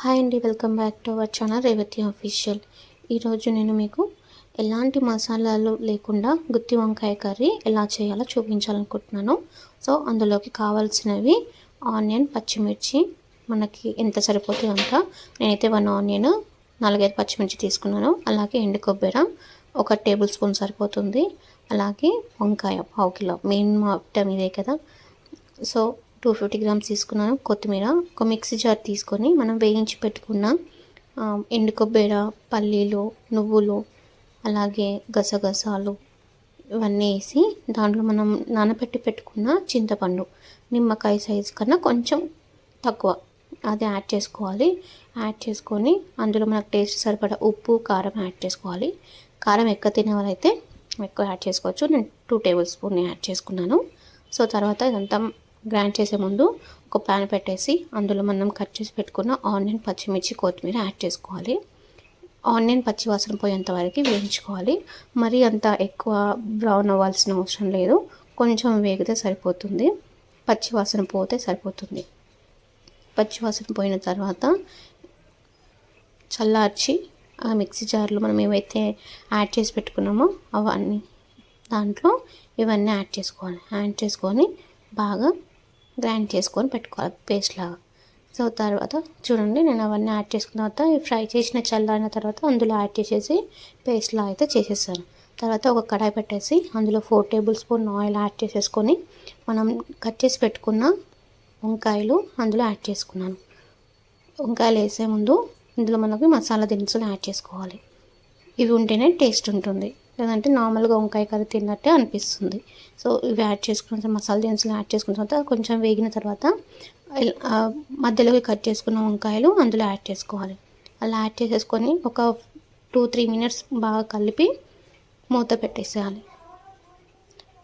Hi అండి, welcome back to our channel Revathi official. ఈరోజు నేను మీకు ఎలాంటి మసాలాలు లేకుండా గుత్తి వంకాయ కర్రీ ఎలా చేయాలో చూపించాలనుకుంటున్నాను. సో అందులోకి కావాల్సినవి ఆనియన్, పచ్చిమిర్చి మనకి ఎంత సరిపోతే అంత. నేనైతే 1 ఆనియన్, 4-5 పచ్చిమిర్చి తీసుకున్నాను. అలాగే ఎండు కొబ్బరి 1 టేబుల్ స్పూన్ సరిపోతుంది. అలాగే వంకాయ 1/2 కిలో, మెయిన్ ఐటమ్ ఇదే కదా. సో 250 గ్రామ్స్ తీసుకున్నాను. కొత్తిమీర, ఒక మిక్సీ జార్ తీసుకొని మనం వేయించి పెట్టుకున్న ఎండు కొబ్బరి, పల్లీలు, నువ్వులు, అలాగే గసగసాలు ఇవన్నీ వేసి దాంట్లో మనం నానబెట్టి పెట్టుకున్న చింతపండు నిమ్మకాయ సైజు కన్నా కొంచెం తక్కువ అది యాడ్ చేసుకోవాలి. యాడ్ చేసుకొని అందులో మనకు టేస్ట్ సరిపడా ఉప్పు, కారం యాడ్ చేసుకోవాలి. కారం ఎక్కువ తినే వాళ్ళైతే ఎక్కువ యాడ్ చేసుకోవచ్చు. నేను 2 టేబుల్ స్పూన్ యాడ్ చేసుకున్నాను. సో తర్వాత ఇదంతా గ్రైండ్ చేసే ముందు ఒక ప్యాన్ పెట్టేసి అందులో మనం కట్ చేసి పెట్టుకున్న ఆనియన్, పచ్చిమిర్చి, కొత్తిమీర యాడ్ చేసుకోవాలి. ఆనియన్ పచ్చి వాసన పోయేంత వరకు వేయించుకోవాలి. మరీ అంత ఎక్కువ బ్రౌన్ అవ్వాల్సిన అవసరం లేదు, కొంచెం వేగితే సరిపోతుంది. పచ్చి వాసన పోతే సరిపోతుంది. పచ్చి వాసన పోయిన తర్వాత చల్లార్చి ఆ మిక్సీ జార్లో మనం ఏవైతే యాడ్ చేసి పెట్టుకున్నామో అవన్నీ దాంట్లో ఇవన్నీ యాడ్ చేసుకోవాలి. యాడ్ చేసుకొని బాగా గ్రైండ్ చేసుకొని పెట్టుకోవాలి పేస్ట్ లాగా. సో తర్వాత చూడండి, నేను అవన్నీ యాడ్ చేసుకున్న తర్వాత ఫ్రై చేసిన చల్లారిన తర్వాత అందులో యాడ్ చేసేసి పేస్ట్లా అయితే చేసేసాను. తర్వాత ఒక కడాయి పెట్టేసి అందులో 4 టేబుల్ స్పూన్ ఆయిల్ యాడ్ చేసేసుకొని మనం కట్ చేసి పెట్టుకున్న వంకాయలు అందులో యాడ్ చేసుకున్నాను. వంకాయలు వేసే ముందు ఇందులో మనకి మసాలా దినుసులు యాడ్ చేసుకోవాలి. ఇవి ఉంటేనే టేస్ట్ ఉంటుంది, లేదంటే నార్మల్గా వంకాయ కర్రీ తిన్నట్టే అనిపిస్తుంది. సో ఇవి యాడ్ చేసుకున్న మసాలా దినుసులు యాడ్ చేసుకున్న తర్వాత కొంచెం వేగిన తర్వాత మధ్యలోకి కట్ చేసుకున్న వంకాయలు అందులో యాడ్ చేసుకోవాలి. అలా యాడ్ చేసేసుకొని ఒక 2-3 మినిట్స్ బాగా కలిపి మూత పెట్టేసేయాలి.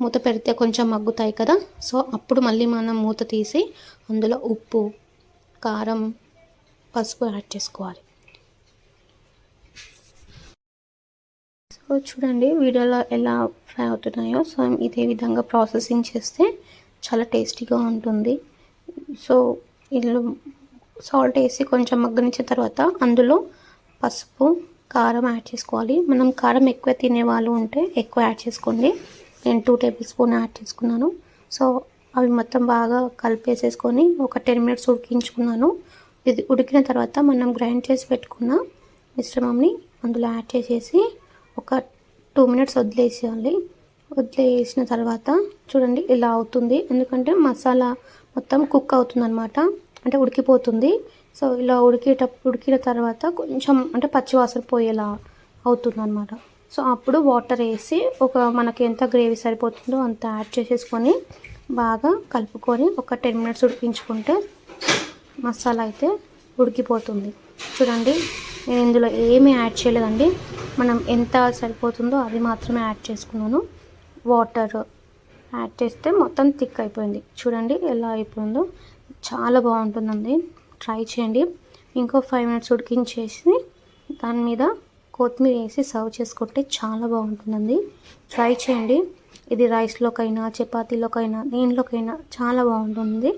మూత పెడితే కొంచెం మగ్గుతాయి కదా. సో అప్పుడు మళ్ళీ మనం మూత తీసి అందులో ఉప్పు, కారం, పసుపు యాడ్ చేసుకోవాలి. సో చూడండి వీడియోలో ఎలా ఫ్రై అవుతున్నాయో. సో ఇదే విధంగా ప్రాసెసింగ్ చేస్తే చాలా టేస్టీగా ఉంటుంది. సో ఇందులో సాల్ట్ వేసి కొంచెం మగ్గనిచ్చిన తర్వాత అందులో పసుపు, కారం యాడ్ చేసుకోవాలి. మనం కారం ఎక్కువ తినే వాళ్ళు ఉంటే ఎక్కువ యాడ్ చేసుకోండి. నేను 2 టేబుల్ స్పూన్ యాడ్ చేసుకున్నాను. సో అవి మొత్తం బాగా కలిపేసేసుకొని ఒక 10 మినిట్స్ ఉడికించుకున్నాను. ఇది ఉడికిన తర్వాత మనం గ్రైండ్ చేసి పెట్టుకున్న మిశ్రమంని అందులో యాడ్ చేసేసి ఒక 2 మినిట్స్ వదిలేసేయాలి. వదిలేసిన తర్వాత చూడండి ఇలా అవుతుంది, ఎందుకంటే మసాలా మొత్తం కుక్ అవుతుంది అనమాట, అంటే ఉడికిపోతుంది. సో ఇలా ఉడికిన తర్వాత కొంచెం అంటే పచ్చివాసన పోయేలా అవుతుంది అనమాట. సో అప్పుడు వాటర్ వేసి మనకి ఎంత గ్రేవీ సరిపోతుందో అంత యాడ్ చేసేసుకొని బాగా కలుపుకొని ఒక 10 మినిట్స్ ఉడికించుకుంటే మసాలా అయితే ఉడికిపోతుంది. చూడండి, నేను ఇందులో ఏమీ యాడ్ చేయలేదండి. మనం ఎంత సరిపోతుందో అది మాత్రమే యాడ్ చేసుకున్నాను. వాటర్ యాడ్ చేస్తే మొత్తం థిక్ అయిపోయింది. చూడండి ఎలా అయిపోయిందో, చాలా బాగుంటుందండి. ట్రై చేయండి. ఇంకో 5 మినిట్స్ ఉడికించేసి దాని మీద కొత్తిమీర వేసి సర్వ్ చేసుకుంటే చాలా బాగుంటుందండి. ట్రై చేయండి. ఇది రైస్లోకైనా, చపాతీలోకైనా, దేనిలోకైనా చాలా బాగుంటుంది.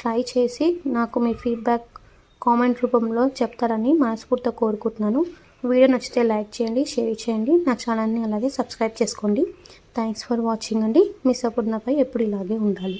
ట్రై చేసి నాకు మీ ఫీడ్బ్యాక్ కామెంట్ రూపంలో చెప్తారని మనస్ఫూర్తిగా కోరుకుంటున్నాను. వీడియో నచ్చితే లైక్ చేయండి, షేర్ చేయండి, నా ఛానల్ని అలాగే సబ్స్క్రైబ్ చేసుకోండి. థ్యాంక్స్ ఫర్ వాచింగ్ అండి. మీ సపోర్ట్ నాపై ఎప్పుడు ఇలాగే ఉండాలి.